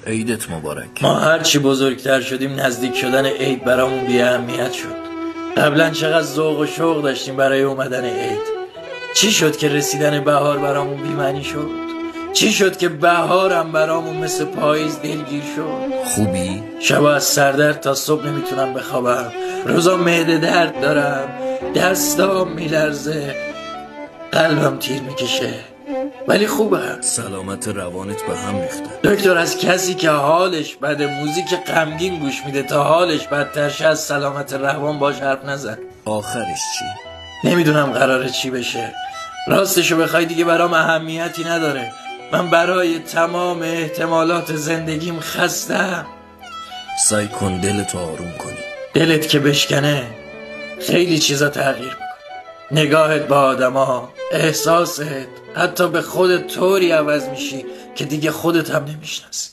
عیدت مبارک. ما هرچی بزرگتر شدیم نزدیک شدن عید برامون بی اهمیت شد. قبلا چقدر ذوق و شوق داشتیم برای اومدن عید. چی شد که رسیدن بهار برامون بی معنی شد؟ چی شد که بهارم برامون مثل پاییز دلگیر شد؟ خوبی؟ شبا از سردرد تا صبح نمیتونم بخوابم، روزا معده درد دارم، دستام میلرزه، قلبم تیر میکشه، ولی خوبم. سلامت روانت به هم ریخته. دکتر، از کسی که حالش بده موزیک غمگین گوش میده تا حالش بدتر شه از سلامت روان باش حرف نزن. آخرش چی؟ نمیدونم قراره چی بشه. راستشو بخوای دیگه برام اهمیتی نداره. من برای تمام احتمالات زندگیم خستم. سعی کن دلتو آروم کنی. دلت که بشکنه خیلی چیزا تغییر میکنه. نگاهت با آدما، احساست، حتی به خودت طوری عوض میشی که دیگه خودت هم نمیشناسی.